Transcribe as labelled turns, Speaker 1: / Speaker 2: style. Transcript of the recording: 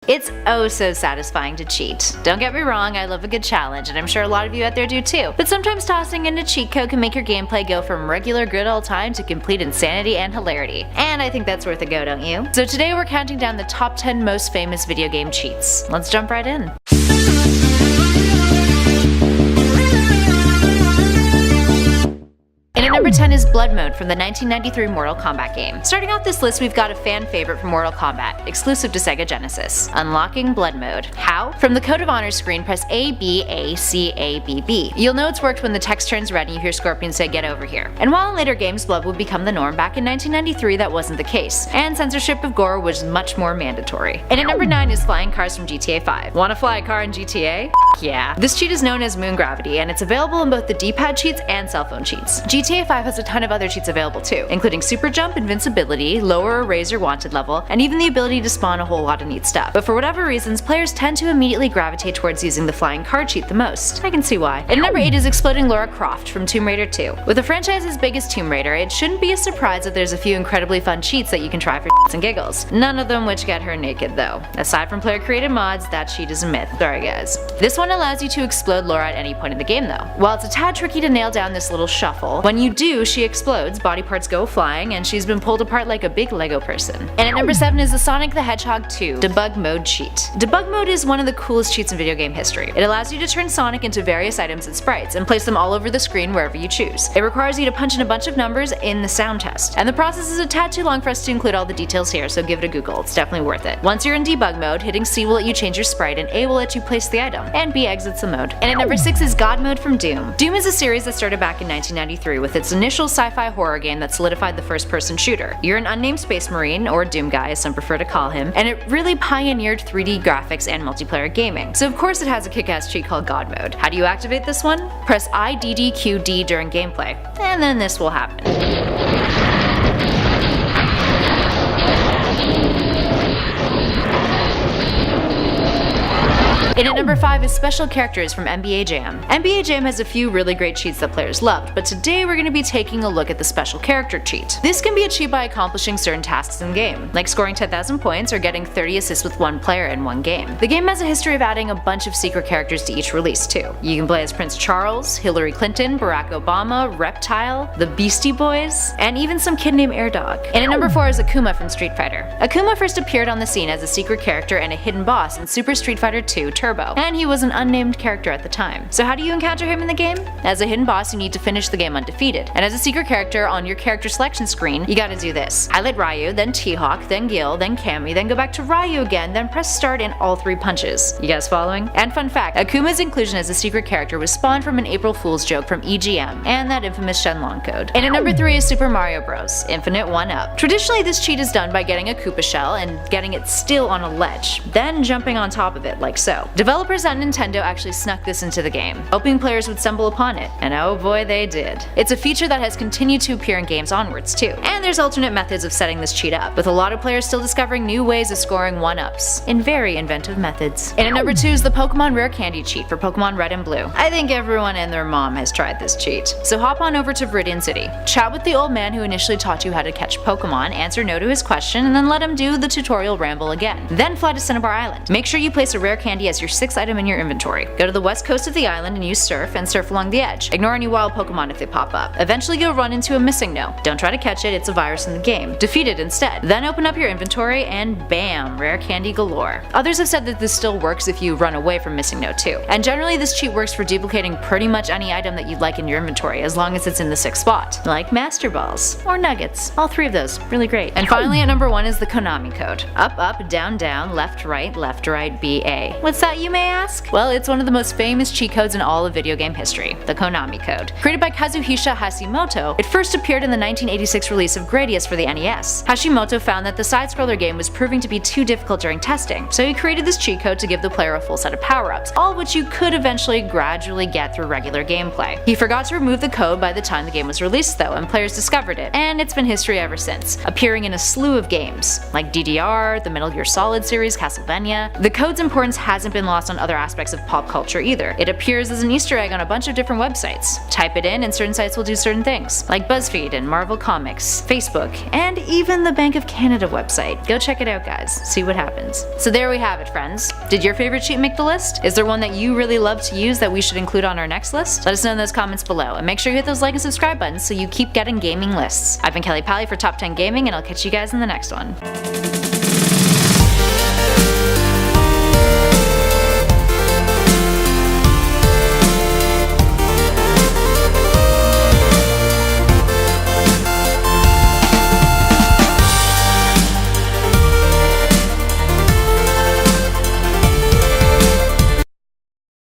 Speaker 1: It's oh so satisfying to cheat. Don't get me wrong, I love a good challenge, and I'm sure a lot of you out there do too. But sometimes tossing in a cheat code can make your gameplay go from regular good old time to complete insanity and hilarity. And I think that's worth a go, don't you? So today we're counting down the top 10 most famous video game cheats. Let's jump right in. And at number 10 is Blood Mode from the 1993 Mortal Kombat game. Starting off this list, we've got a fan favorite from Mortal Kombat, exclusive to Sega Genesis, unlocking Blood Mode. How? From the Code of Honor screen, press A, B, A, C, A, B, B. You'll know it's worked when the text turns red and you hear Scorpion say get over here. And while in later games blood would become the norm, back in 1993 that wasn't the case, and censorship of gore was much more mandatory. And at number 9 is flying cars from GTA 5. Wanna fly a car in GTA? Yeah. This cheat is known as Moon Gravity, and it's available in both the D-pad cheats and cell phone cheats. GTA 5 has a ton of other cheats available too, including super jump, invincibility, lower or raise your wanted level, and even the ability to spawn a whole lot of neat stuff. But for whatever reasons, players tend to immediately gravitate towards using the flying car cheat the most. I can see why. And number 8 is exploding Lara Croft from Tomb Raider 2. With a franchise as big as Tomb Raider, it shouldn't be a surprise that there's a few incredibly fun cheats that you can try for shits and giggles. None of them which get her naked though. Aside from player created mods, that cheat is a myth. Sorry guys. This one allows you to explode Lara at any point in the game though. While it's a tad tricky to nail down this little shuffle, when you do, she explodes, body parts go flying, and she's been pulled apart like a big Lego person. And at number 7 is the Sonic the Hedgehog 2 Debug Mode cheat. Debug Mode is one of the coolest cheats in video game history. It allows you to turn Sonic into various items and sprites and place them all over the screen wherever you choose. It requires you to punch in a bunch of numbers in the sound test, and the process is a tad too long for us to include all the details here, so give it a Google, it's definitely worth it. Once you're in debug mode, hitting C will let you change your sprite and A will let you place the item, and B exits the mode. And at number 6 is God Mode from Doom. Doom is a series that started back in 1993 with its initial sci-fi horror game that solidified the first-person shooter. You're an unnamed space marine, or Doom guy as some prefer to call him, and it really pioneered 3D graphics and multiplayer gaming. So of course it has a kick-ass cheat called God Mode. How do you activate this one? Press IDDQD during gameplay, and then this will happen. And at number 5 is special characters from NBA Jam. NBA Jam has a few really great cheats that players loved, but today we're going to be taking a look at the special character cheat. This can be achieved by accomplishing certain tasks in game, like scoring 10,000 points or getting 30 assists with one player in one game. The game has a history of adding a bunch of secret characters to each release too. You can play as Prince Charles, Hillary Clinton, Barack Obama, Reptile, the Beastie Boys, and even some kid named Air Dog. And at number 4 is Akuma from Street Fighter. Akuma first appeared on the scene as a secret character and a hidden boss in Super Street Fighter 2 Turbo, and he was an unnamed character at the time. So how do you encounter him in the game? As a hidden boss, you need to finish the game undefeated, and as a secret character on your character selection screen, you gotta do this. Highlight Ryu, then T-Hawk, then Gil, then Cammy, then go back to Ryu again, then press start in all 3 punches. You guys following? And fun fact, Akuma's inclusion as a secret character was spawned from an April Fool's joke from EGM, and that infamous Shenlong code. And at number 3 is Super Mario Bros. Infinite 1-Up. Traditionally, this cheat is done by getting a Koopa shell and getting it still on a ledge, then jumping on top of it like so. Developers at Nintendo actually snuck this into the game, hoping players would stumble upon it, and oh boy they did. It's a feature that has continued to appear in games onwards too, and there's alternate methods of setting this cheat up, with a lot of players still discovering new ways of scoring 1-ups in very inventive methods. And at number 2 is the Pokemon Rare Candy cheat for Pokemon Red and Blue. I think everyone and their mom has tried this cheat, so hop on over to Viridian City, chat with the old man who initially taught you how to catch Pokemon, answer no to his question, and then let him do the tutorial ramble again. Then fly to Cinnabar Island. Make sure you place a rare candy as your 6th item in your inventory. Go to the west coast of the island and use surf and surf along the edge. Ignore any wild Pokemon if they pop up. Eventually you'll run into a missing no. Don't try to catch it, it's a virus in the game. Defeat it instead. Then open up your inventory and bam, rare candy galore. Others have said that this still works if you run away from missing no too. And generally this cheat works for duplicating pretty much any item that you'd like in your inventory as long as it's in the 6th spot. Like Master Balls or Nuggets. All 3 of those. Really great. And finally at number 1 is the Konami code. Up, up, down, down, left, right, BA. What's that you may ask? Well, it's one of the most famous cheat codes in all of video game history, the Konami code. Created by Kazuhisa Hashimoto, it first appeared in the 1986 release of Gradius for the NES. Hashimoto found that the side-scroller game was proving to be too difficult during testing, so he created this cheat code to give the player a full set of power-ups, all which you could eventually gradually get through regular gameplay. He forgot to remove the code by the time the game was released though, and players discovered it, and it's been history ever since, appearing in a slew of games, like DDR, the Metal Gear Solid series, Castlevania. The code's importance hasn't been been lost on other aspects of pop culture either. It appears as an Easter egg on a bunch of different websites. Type it in and certain sites will do certain things, like BuzzFeed and Marvel Comics, Facebook, and even the Bank of Canada website. Go check it out, guys. See what happens. So there we have it, friends. Did your favorite cheat make the list? Is there one that you really love to use that we should include on our next list? Let us know in those comments below, and make sure you hit those like and subscribe buttons so you keep getting gaming lists. I've been Kelly Pally for Top 10 Gaming, and I'll catch you guys in the next one.